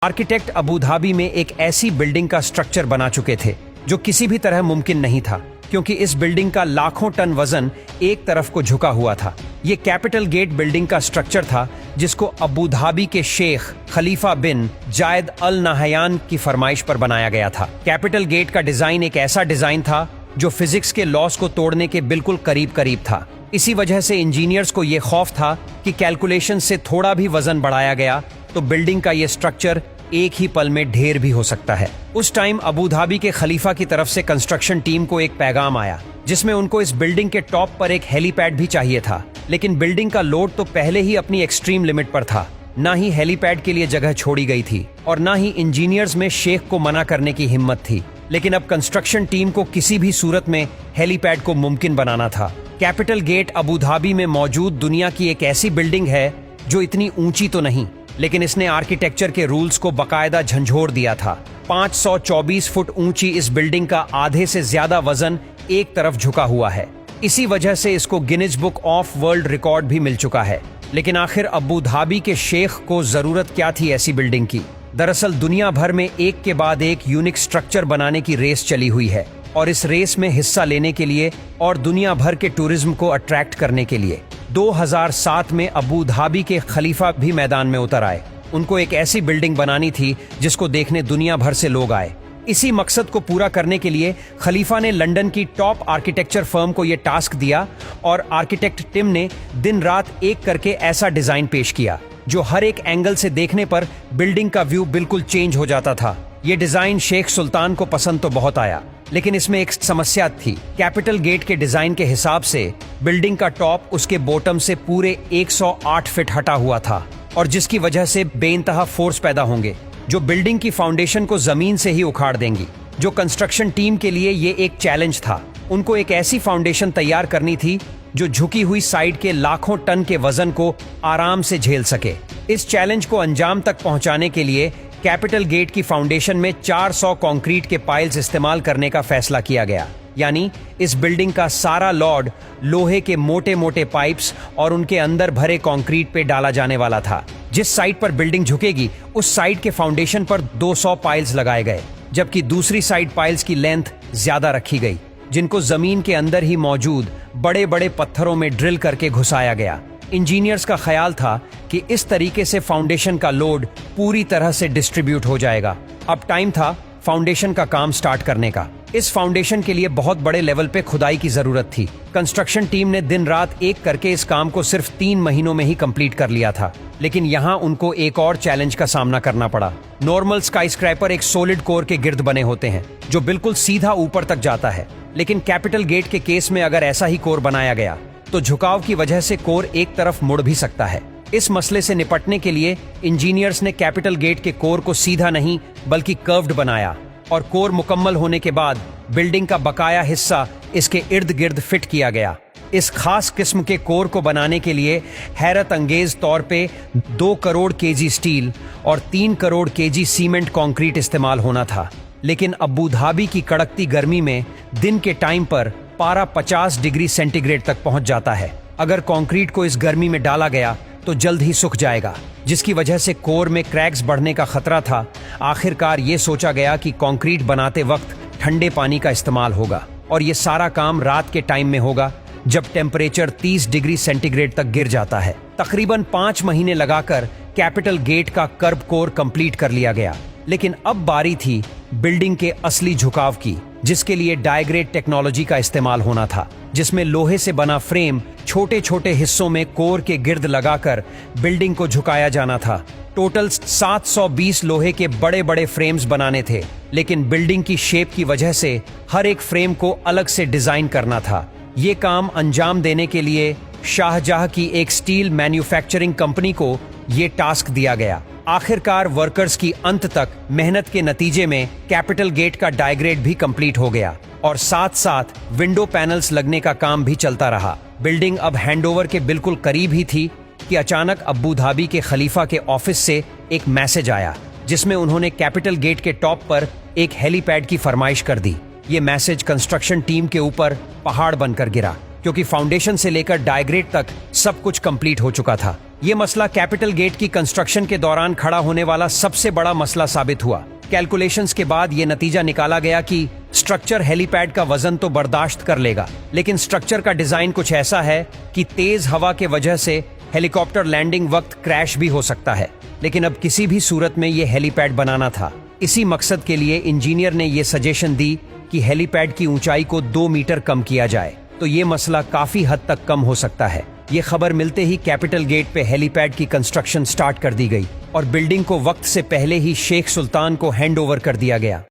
Architect Abu Dhabi में एक ऐसी बिल्डिंग का स्ट्रक्चर बना चुके थे जो किसी भी तरह मुमकिन नहीं था, क्योंकि इस बिल्डिंग का लाखों टन वजन एक तरफ को झुका हुआ था। ये कैपिटल गेट बिल्डिंग का स्ट्रक्चर था जिसको अबू धाबी के शेख खलीफा बिन जायद अल नाहयान की फरमाइश पर बनाया गया था। कैपिटल गेट का डिजाइन एक ऐसा डिजाइन था जो फिजिक्स के लॉस को तोड़ने के बिल्कुल करीब करीब था। इसी वजह से इंजीनियर्स को यह खौफ था कि कैलकुलेशन से थोड़ा भी वजन बढ़ाया गया तो बिल्डिंग का यह स्ट्रक्चर एक ही पल में ढेर भी हो सकता है। उस टाइम अबू धाबी के खलीफा की तरफ से कंस्ट्रक्शन टीम को एक पैगाम आया जिसमें उनको इस बिल्डिंग के टॉप पर एक हेलीपैड भी चाहिए था, लेकिन बिल्डिंग का लोड तो पहले ही अपनी एक्सट्रीम लिमिट पर था। ना ही हेलीपैड के लिए जगह छोड़ी गई थी और ना ही इंजीनियर्स में शेख को मना करने की हिम्मत थी। लेकिन अब कंस्ट्रक्शन टीम को किसी भी सूरत में हेलीपैड को मुमकिन बनाना था। कैपिटल गेट अबू धाबी में मौजूद दुनिया की एक ऐसी बिल्डिंग है जो इतनी ऊंची तो नहीं, लेकिन इसने आर्किटेक्चर के रूल्स को बकायदा झंझोर दिया था। 524 फुट ऊंची इस बिल्डिंग का आधे से ज्यादा वजन एक तरफ झुका हुआ है। इसी वजह से इसको Guinness book of world record भी मिल चुका है। लेकिन आखिर अबू धाबी के शेख को जरूरत क्या थी ऐसी बिल्डिंग की? दरअसल दुनिया भर में एक के बाद एक यूनिक स्ट्रक्चर बनाने की रेस चली हुई है, और इस रेस में हिस्सा लेने के लिए और दुनिया भर के टूरिज्म को अट्रैक्ट करने के लिए 2007 में अबू धाबी के खलीफा भी मैदान में उतर आए। उनको एक ऐसी बिल्डिंग बनानी थी जिसको देखने दुनिया भर से लोग आए। इसी मकसद को पूरा करने के लिए खलीफा ने लंदन की टॉप आर्किटेक्चर फर्म को यह टास्क दिया और आर्किटेक्ट टिम ने दिन रात एक करके ऐसा डिजाइन पेश किया जो हर एक एंगल से देखने पर बिल्डिंग का व्यू बिल्कुल चेंज हो जाता था। ये डिजाइन शेख सुल्तान को पसंद तो बहुत आया, लेकिन इसमें एक समस्या थी। कैपिटल गेट के डिजाइन के हिसाब से बिल्डिंग का टॉप उसके बॉटम से पूरे 108 फीट हटा हुआ था, और जिसकी वजह से बेइंतहा फोर्स पैदा होंगे जो बिल्डिंग की फाउंडेशन को जमीन से ही उखाड़ देंगी। जो कंस्ट्रक्शन टीम के लिए ये एक चैलेंज था। उनको एक ऐसी फाउंडेशन तैयार करनी थी जो झुकी हुई साइड के लाखों टन के वजन को आराम से झेल सके। इस चैलेंज को अंजाम तक पहुंचाने के लिए कैपिटल गेट की फाउंडेशन में 400 कंक्रीट के पाइल्स इस्तेमाल करने का फैसला किया गया। यानी इस बिल्डिंग का सारा लोड लोहे के मोटे मोटे पाइप्स और उनके अंदर भरे कंक्रीट पे डाला जाने वाला था। जिस साइड पर बिल्डिंग झुकेगी उस साइड के फाउंडेशन पर 200 पाइल्स लगाए गए, जबकि दूसरी साइड पाइल्स की लेंथ ज्यादा रखी गई, जिनको जमीन के अंदर ही मौजूद बड़े बड़े पत्थरों में ड्रिल करके घुसाया गया। इंजीनियर्स का ख्याल था कि इस तरीके से फाउंडेशन का लोड पूरी तरह से डिस्ट्रीब्यूट हो जाएगा। अब टाइम था फाउंडेशन का काम स्टार्ट करने का। इस फाउंडेशन के लिए बहुत बड़े लेवल पे खुदाई की जरूरत थी। कंस्ट्रक्शन टीम ने दिन रात एक करके इस काम को सिर्फ 3 महीनों में ही कंप्लीट कर लिया था। लेकिन यहाँ उनको एक और चैलेंज का सामना करना पड़ा। नॉर्मल स्काईस्क्रैपर एक सॉलिड कोर के गिर्द बने होते हैं जो बिल्कुल सीधा ऊपर तक जाता है, लेकिन कैपिटल गेट के केस में अगर ऐसा ही कोर बनाया गया तो झुकाव की वजह से कोर एक तरफ मुड़ भी सकता है। इस मसले से निपटने के लिए इंजीनियर्स ने कैपिटल गेट के कोर को सीधा नहीं बल्कि कर्व्ड बनाया, और कोर मुकम्मल होने के बाद बिल्डिंग का बकाया हिस्सा इसके इर्द गिर्द फिट किया गया। इस खास किस्म के कोर को बनाने के लिए हैरत अंगेज तौर पे 2 करोड़ केजी स्टील और 3 करोड़ केजी सीमेंट कंक्रीट इस्तेमाल होना था। लेकिन अबू धाबी की कड़कती गर्मी में दिन के टाइम पर पारा 50 डिग्री सेंटीग्रेड तक पहुंच जाता है। अगर कंक्रीट को इस गर्मी में डाला गया तो जल्द ही सूख जाएगा, जिसकी वजह से कोर में क्रैक्स बढ़ने का खतरा था। आखिरकार ये सोचा गया कि कंक्रीट बनाते वक्त ठंडे पानी का इस्तेमाल होगा, और ये सारा काम रात के टाइम में होगा जब टेम्परेचर 30 डिग्री सेंटीग्रेड तक गिर जाता है। तकरीबन 5 महीने लगाकर कैपिटल गेट का कर्ब कोर कंप्लीट कर लिया गया। लेकिन अब बारी थी बिल्डिंग के असली झुकाव की, जिसके लिए डायग्रेड टेक्नोलॉजी का इस्तेमाल होना था, जिसमें लोहे से बना फ्रेम छोटे छोटे हिस्सों में कोर के गिर्द लगाकर बिल्डिंग को झुकाया जाना था। टोटल 720 लोहे के बड़े बड़े फ्रेम्स बनाने थे, लेकिन बिल्डिंग की शेप की वजह से हर एक फ्रेम को अलग से डिजाइन करना था। ये काम अंजाम देने के लिए शाहजहां की एक स्टील मैन्युफैक्चरिंग कंपनी को ये टास्क दिया गया। आखिरकार वर्कर्स की अंत तक मेहनत के नतीजे में कैपिटल गेट का डायग्रेड भी कंप्लीट हो गया, और साथ साथ विंडो पैनल्स लगने का काम भी चलता रहा। बिल्डिंग अब हैंडओवर के बिल्कुल करीब ही थी कि अचानक अबू धाबी के खलीफा के ऑफिस से एक मैसेज आया, जिसमें उन्होंने कैपिटल गेट के टॉप पर एक हेलीपैड की फरमाइश कर दी। ये मैसेज कंस्ट्रक्शन टीम के ऊपर पहाड़ बनकर गिरा, क्योंकि फाउंडेशन से लेकर डायग्रेड तक सब कुछ कंप्लीट हो चुका था। ये मसला कैपिटल गेट की कंस्ट्रक्शन के दौरान खड़ा होने वाला सबसे बड़ा मसला साबित हुआ। कैलकुलेशंस के बाद यह नतीजा निकाला गया कि स्ट्रक्चर हेलीपैड का वजन तो बर्दाश्त कर लेगा, लेकिन स्ट्रक्चर का डिजाइन कुछ ऐसा है कि तेज हवा के वजह से हेलीकॉप्टर लैंडिंग वक्त क्रैश भी हो सकता है। लेकिन अब किसी भी सूरत में यह हेलीपैड बनाना था। इसी मकसद के लिए इंजीनियर ने यह सजेशन दी कि हेलीपैड की ऊंचाई को 2 मीटर कम किया जाए, तो ये मसला काफी हद तक कम हो सकता है। ये खबर मिलते ही कैपिटल गेट पे हेलीपैड की कंस्ट्रक्शन स्टार्ट कर दी गई और बिल्डिंग को वक्त से पहले ही शेख सुल्तान को हैंड ओवर कर दिया गया।